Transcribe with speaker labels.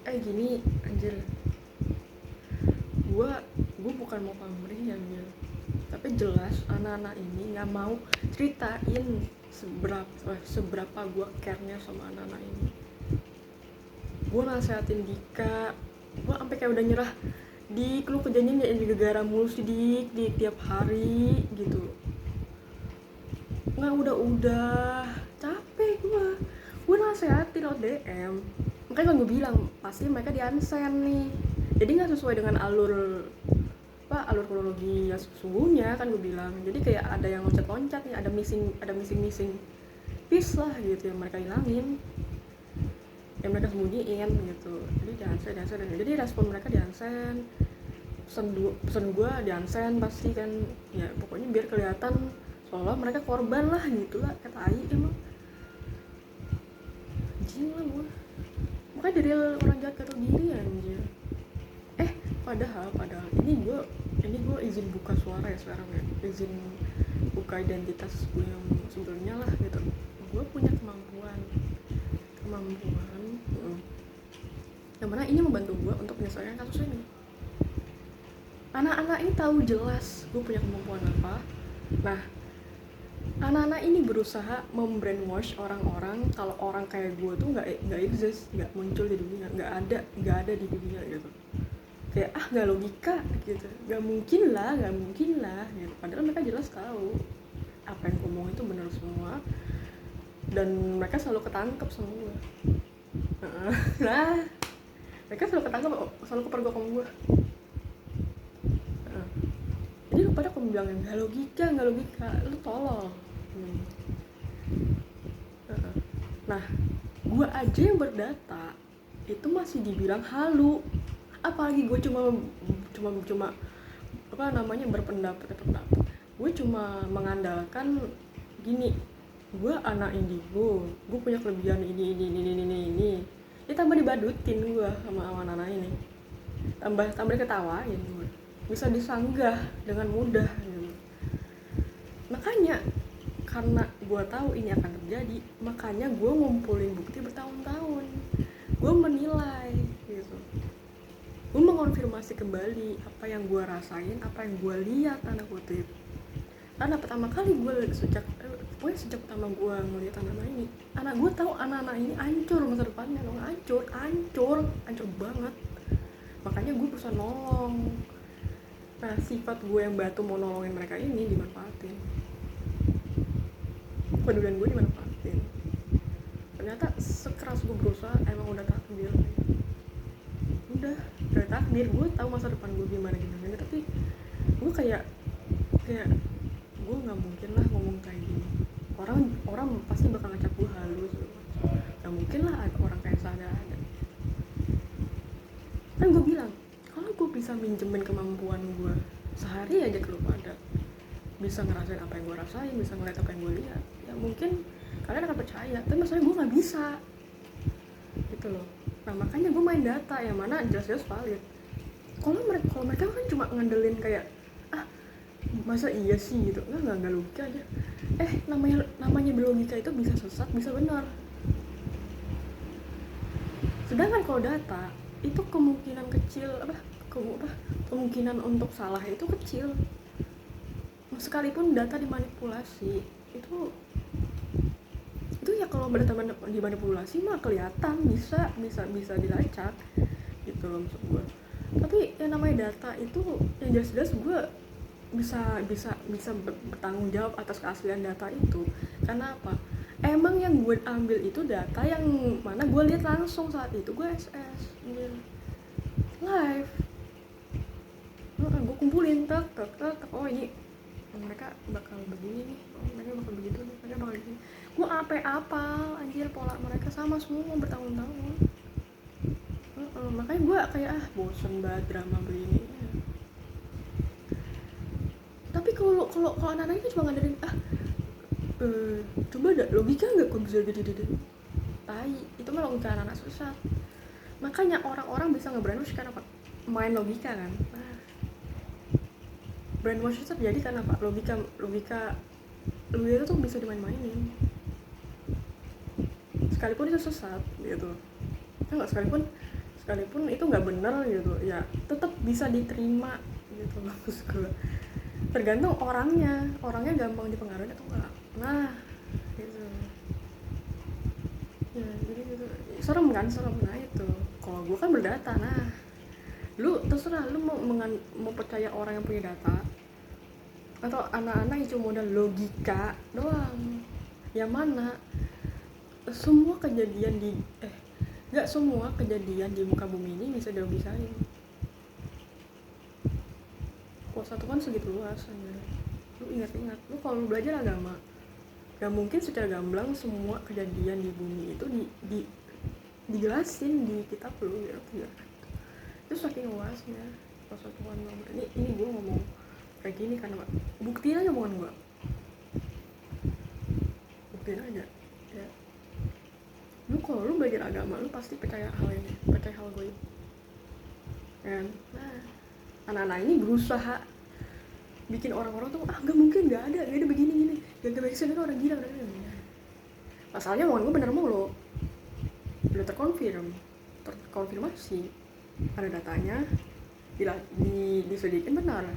Speaker 1: Gini anjir, gue bukan mau pamrih ya anjir, tapi jelas anak-anak ini nggak mau ceritain seberapa gue care-nya sama anak-anak ini. Gue nasehatin Dika, gue sampai kayak udah nyerah. Dik, lu kerjanya gara-gara mulu sih dik tiap hari gitu. Nggak, udah capek gue nasehatin lewat DM. Makanya kan gue bilang pasti mereka di unsend nih, jadi nggak sesuai dengan alur kronologi yang sesungguhnya kan gue bilang. Jadi kayak ada yang loncat-loncat nih, ada missing piece lah gitu yang mereka hilangin, yang mereka sembunyiin gitu. Jadi di unsend. Jadi respon mereka di unsend, pesan gue di unsend pasti kan ya, pokoknya biar kelihatan seolah mereka korban lah gitu lah, kata Ai. Emang anjing lah gue, makanya dari orang jahat gak tau diri anjir. Padahal ini gue izin buka suara ya sekarang ya, izin buka identitas gue yang sebenarnya lah gitu. Gue punya kemampuan yang mana ini membantu gue untuk menyelesaikan kasus ini. Anak-anak ini tahu jelas gue punya kemampuan apa. Nah, anak-anak ini berusaha membrainwash orang-orang kalau orang kayak gue tuh nggak exist, nggak muncul di dunia, nggak ada di dunia gitu. Kayak nggak logika gitu, nggak mungkin lah gitu. Padahal mereka jelas tahu apa yang gue ngomong itu benar semua, dan mereka selalu ketangkep sama gue. Nah, mereka selalu kepergok sama gue. Jadi lu pada kamu bilang nggak logika, lu tolol. Nah, gue aja yang berdata itu masih dibilang halu, apalagi gue cuma berpendapat. Gue cuma mengandalkan gini, gue anak indigo, gue punya kelebihan ini. Dia tambah dibadutin gue sama anak-anak ini, tambah diketawain, gue bisa disanggah dengan mudah gitu. Makanya karena gue tahu ini akan terjadi, makanya gue ngumpulin bukti bertahun-tahun. Gue menilai gitu, gue mengonfirmasi kembali apa yang gue rasain, apa yang gue lihat tanda kutip. Karena pertama kali sejak pertama gue ngeliat anak gue tahu anak-anak ini hancur masa depannya dong, hancur banget. Makanya gue berusaha nolong. Nah, sifat gue yang batu mau nolongin mereka ini dimanfaatin, kepedulian gue dimanfaatin. Ternyata sekeras gue berusaha emang udah takdir. Gue tahu masa depan gue gimana, tapi gue kayak gue nggak mungkin lah ngomong kayak gini. Orang pasti bakal ngecap gue halus. Nggak mungkin lah ada orang kayak saya ada. Kan gue bilang kalau gue bisa minjemin kemampuan gue sehari aja ke lu pada, bisa ngerasain apa yang gue rasain, bisa ngeliat apa yang gue lihat, ya mungkin kalian akan percaya. Tapi masalahnya gue nggak bisa gitu loh. Nah, makanya gue main data yang mana jelas-jelas valid. Kalau mereka kan cuma ngandelin kayak masa iya sih gitu, nggak logika aja. Namanya berlogika itu bisa sesat, bisa benar. Sedangkan kalau data itu kemungkinan kecil kemungkinan untuk salah itu kecil. Sekalipun data dimanipulasi itu ya, kalau data dimanipulasi mah kelihatan, bisa dilacak gitu loh maksud gue. Tapi yang namanya data itu yang jelas-jelas gue bisa bertanggung jawab atas keaslian data itu. Karena apa? Emang yang gue ambil itu data yang mana gue lihat langsung saat itu, gue SS live. Gue kumpulin tak, oh ini mereka bakal begini nih, mereka bakal begitu nih, mereka bakal begini. Gue apal anjir pola mereka sama semua bertahun-tahun. Makanya gue kayak bosen banget drama begini. Tapi kalau anak-anak itu cuma ngadain coba ada logika nggak kok bisa gede tai, itu mah logika anak-anak susah. Makanya orang-orang bisa nge-brainwash karena apa? Main logika kan. Brainwash itu terjadi karena apa? Logika itu tuh bisa dimain-mainin sekalipun itu sesat gitu. Enggak, sekalipun sekalipun itu nggak benar gitu ya tetap bisa diterima gitu maksud gue. Tergantung orangnya gampang dipengaruhi atau enggak. Nah gitu ya, jadi gitu serem nah itu kalau gue kan berdata. Nah lu terserah lu mau percaya orang yang punya data atau anak-anak yang cuma modal logika doang. Yang mana semua kejadian nggak semua kejadian di muka bumi ini bisa dilogisain. Kuasa Tuhan segitu luas aja. Lu ingat lu kalau lu belajar agama gak mungkin secara gamblang semua kejadian di bumi itu dijelasin di kitab lu gitu ya. Itu saking luasnya kuasa Tuhan. Ini gue ngomong kayak gini karena buktiin aja omongan gue, buktiin aja ya. Lu kalau lu belajar agama lu pasti percaya hal ini, percaya hal gue kan. Nah anak-anak ini berusaha bikin orang-orang tuh gak mungkin, gak ada begini gini, gak ada itu orang gila udah gini. Masalahnya omongan gue bener mulu, udah terkonfirmasi, ada datanya, disediakan benar.